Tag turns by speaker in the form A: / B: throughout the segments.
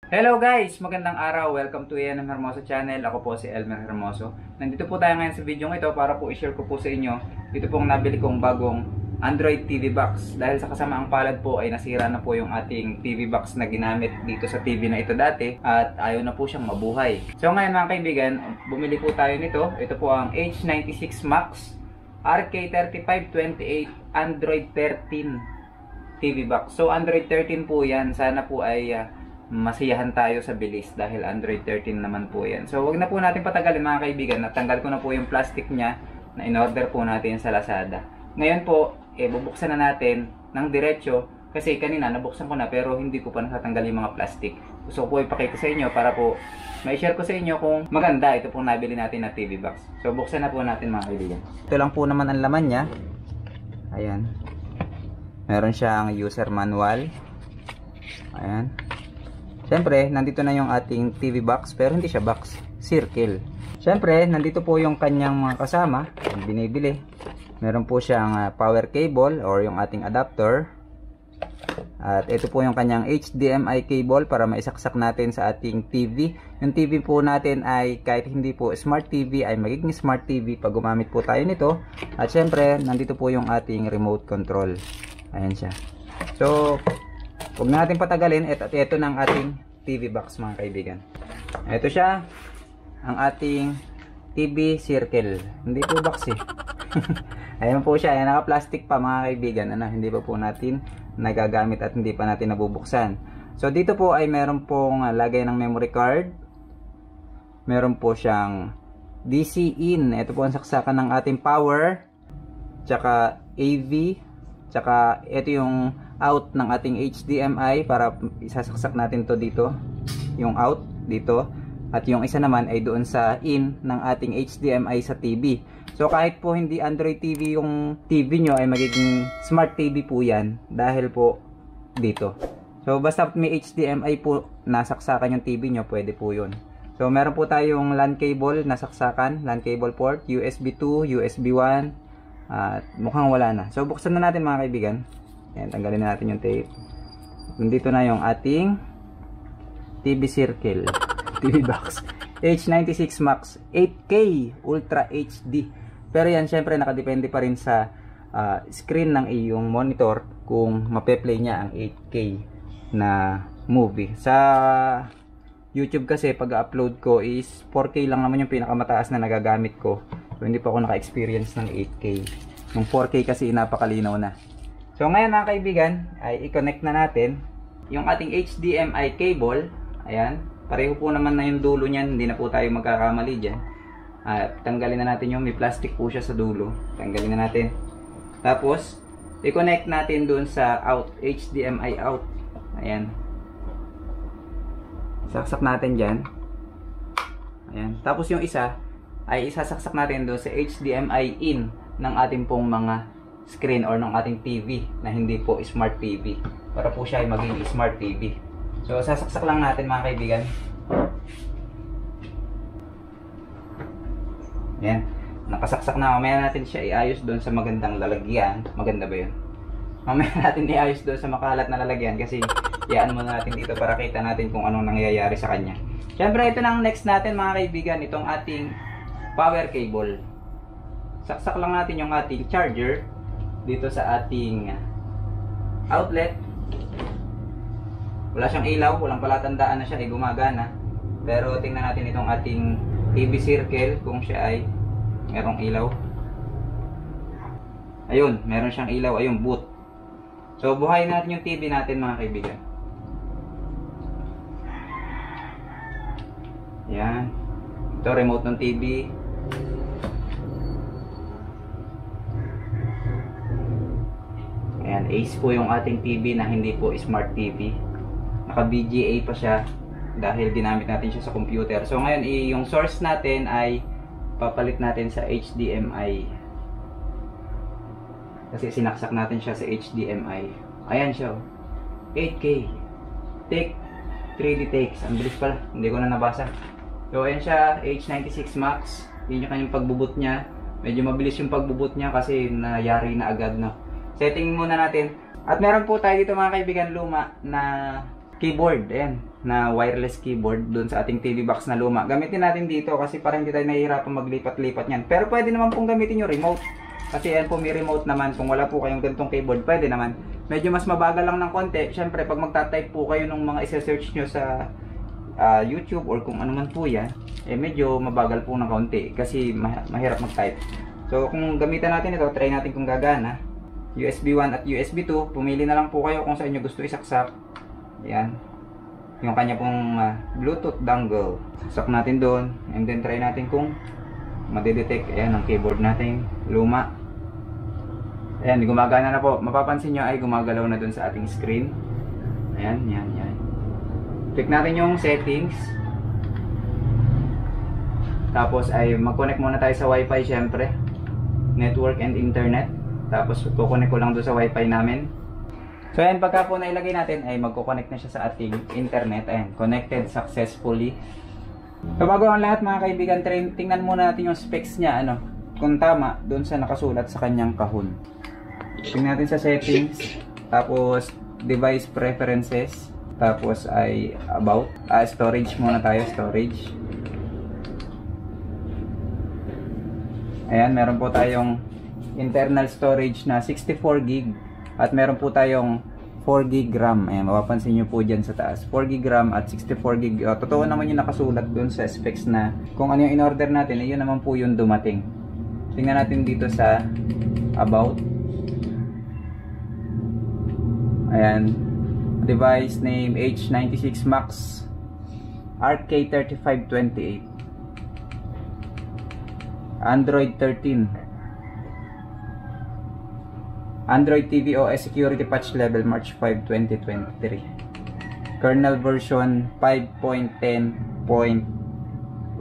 A: Hello guys! Magandang araw! Welcome to Ian Hermoso Channel. Ako po si Elmer Hermoso. Nandito po tayo ngayon sa video ito para po i-share ko po sa inyo ito pong nabili kong bagong Android TV box. Dahil sa kasamaang palad po ay nasira na po yung ating TV box na ginamit dito sa TV na ito dati at ayaw na po siyang mabuhay. So ngayon mga kaibigan, bumili po tayo nito. Ito po ang H96 Max RK3528 Android 13 TV box. So Android 13 po yan. Sana po ay masiyahan tayo sa bilis dahil Android 13 naman po yan. So wag na po natin patagalin mga kaibigan. Natanggal ko na po yung plastic niya na in-order po natin sa Lazada. Ngayon po, bubuksan na natin ng diretsyo kasi kanina nabuksan ko na pero hindi ko pa natatanggal yung mga plastic. Gusto ko po ipakita sa inyo para po ma-share ko sa inyo kung maganda ito pong nabili natin na TV box. So buksan na po natin mga kaibigan. Ito lang po naman ang laman niya. Ayan. Meron siyang user manual. Ayan. Siyempre, nandito na yung ating TV box pero hindi siya box, circle. Siyempre, nandito po yung kanyang mga kasama, yung binibili. Meron po siyang power cable or yung ating adapter. At ito po yung kanyang HDMI cable para maisaksak natin sa ating TV. Yung TV po natin ay kahit hindi po smart TV ay magiging smart TV pag gumamit po tayo nito. At siyempre, nandito po yung ating remote control. Ayan siya. So, huwag natin patagalin. Ito ng ating TV box mga kaibigan. Ito siya. Ang ating TV circle. Hindi po box eh. Ayan po siya. Ayan, naka-plastic pa mga kaibigan. Hindi pa po natin nagagamit at hindi pa natin nabubuksan. So dito po ay meron pong lagay ng memory card. Meron po siyang DC in. Ito po ang saksakan ng ating power. Tsaka AV. Tsaka ito yung out ng ating HDMI para isasaksak natin to dito. Yung out dito. At yung isa naman ay doon sa in ng ating HDMI sa TV. So kahit po hindi Android TV yung TV nyo ay magiging smart TV po yan. Dahil po dito. So basta may HDMI po nasaksakan yung TV nyo, pwede po yun. So meron po tayong LAN cable nasaksakan. LAN cable port, USB 2, USB 1. At mukhang wala na. So buksan na natin mga kaibigan. Ayan, tanggalin na natin yung tape. Nandito na yung ating TV circle. TV box. H96 Max 8K Ultra HD. Pero yan syempre nakadepende pa rin sa screen ng iyong monitor kung mape-play niya ang 8K na movie. Sa YouTube kasi pag-upload ko is 4K lang naman yung pinakamataas na nagagamit ko. So hindi pa ako naka-experience ng 8K. Yung 4K kasi napakalinaw na. So ngayon mga kaibigan ay i-connect na natin yung ating HDMI cable. Ayan. Pareho po naman na yung dulo niyan. Hindi na po tayo magkakamali dyan. Tanggalin na natin yung may plastic po siya sa dulo. Tanggalin na natin. Tapos i-connect natin dun sa out. HDMI out. Ayan. Saksak natin dyan. Ayan. Tapos yung isa ay isasaksak natin doon sa HDMI in ng ating pong mga screen or ng ating TV na hindi po smart TV. Para po siya ay maging smart TV. So sasaksak lang natin mga kaibigan. Ayan. Nakasaksak na. Mamaya natin siya iayos doon sa magandang lalagyan. Maganda ba yun? Mamaya natin iayos doon sa makalat na lalagyan kasi iyaan muna natin dito para kita natin kung anong nangyayari sa kanya. Siyempre ito na ang next natin mga kaibigan. Itong ating power cable. Saksak lang natin yung ating charger dito sa ating outlet. Wala siyang ilaw, walang palatandaan na siya ay gumagana. Pero tingnan natin itong ating TV circle kung siya ay merong ilaw. Ayun, meron siyang ilaw, ayun, boot. So buhayin natin yung TV natin mga kaibigan. Yan. Ito remote ng TV. Ayan, Ace po yung ating TV na hindi po smart TV. Naka VGA pa siya dahil ginamit natin siya sa computer. So ngayon yung source natin ay papalit natin sa HDMI. Kasi sinaksak natin siya sa HDMI. Ayan siya. 8K. Take 3D takes. Ang bilis pala. Hindi ko na nabasa. So ayan siya. H96 Max. Yun yung kanyang pagbubot niya. Medyo mabilis yung pagbubot niya kasi nayari na agad na. Setting muna natin. At meron po tayo dito mga kaibigan luma na keyboard. Ayan. na wireless keyboard doon sa ating TV box na luma. Gamitin natin dito kasi para hindi tayo nahihirapan maglipat-lipat niyan. Pero pwede naman pong gamitin yung remote. Kasi yan po may remote naman. Kung wala po kayong ganitong keyboard, pwede naman. Medyo mas mabagal lang ng konti. Siyempre, pag magta-type po kayo ng mga isa-search nyo sa YouTube or kung ano man po yan, medyo mabagal po ng konti kasi mahirap mag-type. So, kung gamitan natin ito, try natin kung gagana. USB 1 at USB 2. Pumili na lang po kayo kung saan nyo gusto isaksak. Yan. Yung kanya pong Bluetooth dongle. Saksak natin doon. And then try natin kung madidetect. Ayan, ang keyboard natin luma. Ayan, gumagana na po. Mapapansin nyo ay gumagalaw na doon sa ating screen. Ayan, yan. Click natin yung settings. Tapos ay mag-connect muna tayo sa Wi-Fi syempre. Network and internet. Tapos kukonek ko lang doon sa Wi-Fi namin. So ayan, pagka po nailagay natin ay magko-connect na siya sa ating internet. Ayan, connected successfully. So bago ang lahat mga kaibigan, tingnan muna natin yung specs niya, kung tama doon sa nakasulat sa kanyang kahon. Tingnan natin sa settings, tapos device preferences, tapos ay about, storage muna tayo, storage. Ayan, meron po tayong internal storage na 64 gig at meron po tayong 4 gig RAM. Ayan, mapapansin nyo po dyan sa taas, 4 gig RAM at 64 gig. Totoo naman yung nakasulat dun sa specs na kung ano yung in-order natin, yun naman po yung dumating. Tingnan natin dito sa about. Ayan, device name H96 Max RK3528, Android 13, Android tvOS security patch level March 5, 2023, kernel version 5.10.157,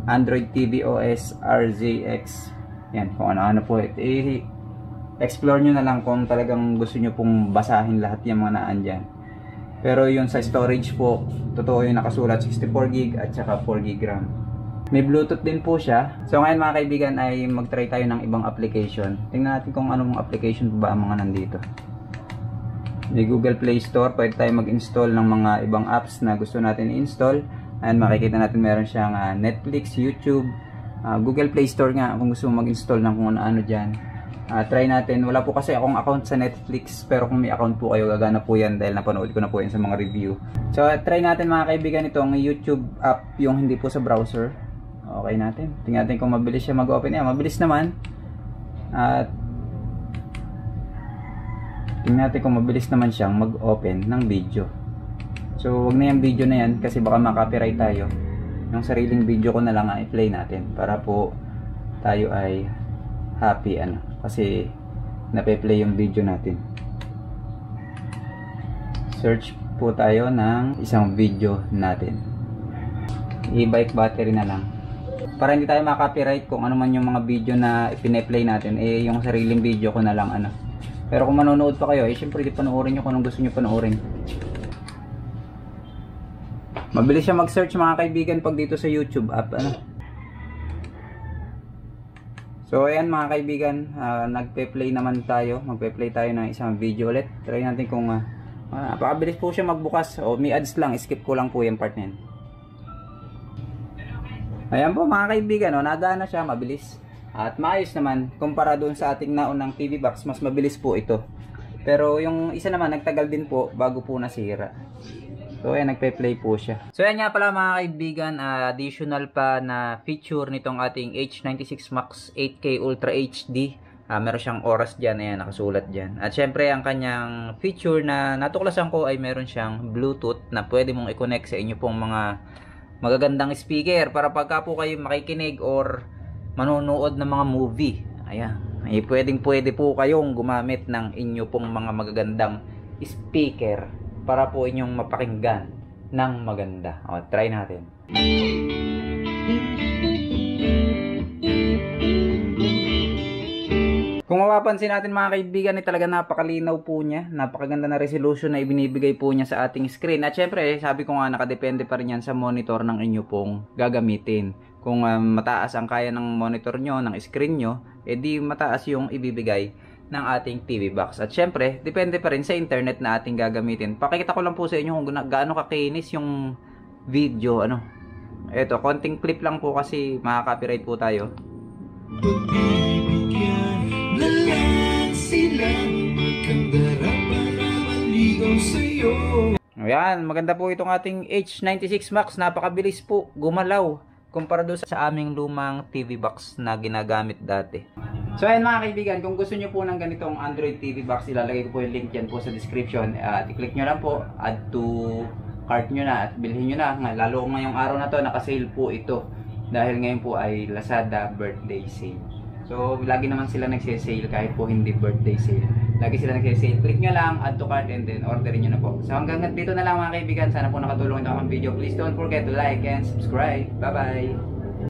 A: Android tvOS RZX. Yan, kung ano-ano po. Explore nyo na lang kung talagang gusto nyo pong basahin lahat yung mga naan dyan. Pero yung sa storage po, totoo yung nakasulat 64 gig at saka 4 gig RAM. May Bluetooth din po siya. So ngayon mga kaibigan ay mag-try tayo ng ibang application. Tingnan natin kung anong application ba ang mga nandito. May Google Play Store, pwede tayo mag-install ng mga ibang apps na gusto natin i-install. Ayan, makikita natin meron siyang Netflix, YouTube, Google Play Store nga kung gusto mo mag-install ng kung ano-ano dyan. Try natin. Wala po kasi akong account sa Netflix, pero kung may account po kayo, gagana po yan dahil napanood ko na po yan sa mga review. So try natin mga kaibigan itong YouTube app, yung hindi po sa browser. Okay natin. Tingnan natin kung mabilis siya mag-open. Mabilis naman. At tingnan natin kung mabilis naman siyang mag-open ng video. So wag na yung video na yan kasi baka ma-copyright tayo. Yung sariling video ko na lang i-play natin para po tayo ay happy kasi nape-play yung video natin. Search po tayo ng isang video natin. E-bike battery na lang. Para hindi tayo ma-copyright kung ano man yung mga video na ipine-play natin, yung sariling video ko na lang Pero kung manonood pa kayo, syempre di panoorin nyo kung anong gusto nyo panoorin. Mabilis siya mag-search mga kaibigan pag dito sa YouTube app So ayan mga kaibigan, nagpe-play naman tayo. Magpe-play tayo ng isang video ulit. Try natin kung napakabilis po siya magbukas. May ads lang, skip ko lang po yung part na yan. Ayan po mga kaibigan, nagana siya, mabilis. At maayos naman, kumpara doon sa ating naunang TV box, mas mabilis po ito. Pero yung isa naman, nagtagal din po bago po nasira. So ayan, nagpe-play po siya. So ayan nga pala mga kaibigan, additional pa na feature nitong ating H96 Max 8K Ultra HD. Meron siyang oras dyan, ayan, nakasulat dyan. At syempre, ang kanyang feature na natuklasan ko ay meron siyang Bluetooth na pwede mong i-connect sa inyo pong mga magagandang speaker para pagka po kayo makikinig or manonood ng mga movie. Ayan, pwede po kayong gumamit ng inyo pong mga magagandang speaker para po inyong mapakinggan ng maganda. Try natin. Kung mapapansin natin mga kaibigan, talaga napakalinaw po niya. Napakaganda na resolution na ibinibigay po niya sa ating screen. At syempre, sabi ko nga, nakadepende pa rin yan sa monitor ng inyo pong gagamitin. Kung mataas ang kaya ng monitor nyo, ng screen nyo, edi mataas yung ibibigay ng ating TV box. At syempre, depende pa rin sa internet na ating gagamitin. Pakikita ko lang po sa inyo kung gaano kakinis yung video. Ito, konting clip lang po kasi makaka-copyright po tayo. Ayan, maganda po itong ating H96 Max. Napakabilis po gumalaw kumpara doon sa aming lumang TV box na ginagamit dati. So ayan mga kaibigan, kung gusto nyo po ng ganitong Android TV box, ilalagay ko po yung link dyan po sa description. I-click nyo lang po, add to cart nyo na at bilhin nyo na. Lalo ngayong araw na to, naka-sale po ito. Dahil ngayon po ay Lazada birthday sale. So lagi naman sila nagsisale kahit po hindi birthday sale. Lagi sila nagsisale. Click nyo lang, add to cart, and then orderin nyo na po. So hanggang dito na lang mga kaibigan. Sana po nakatulong ito ang video. Please don't forget to like and subscribe. Bye bye!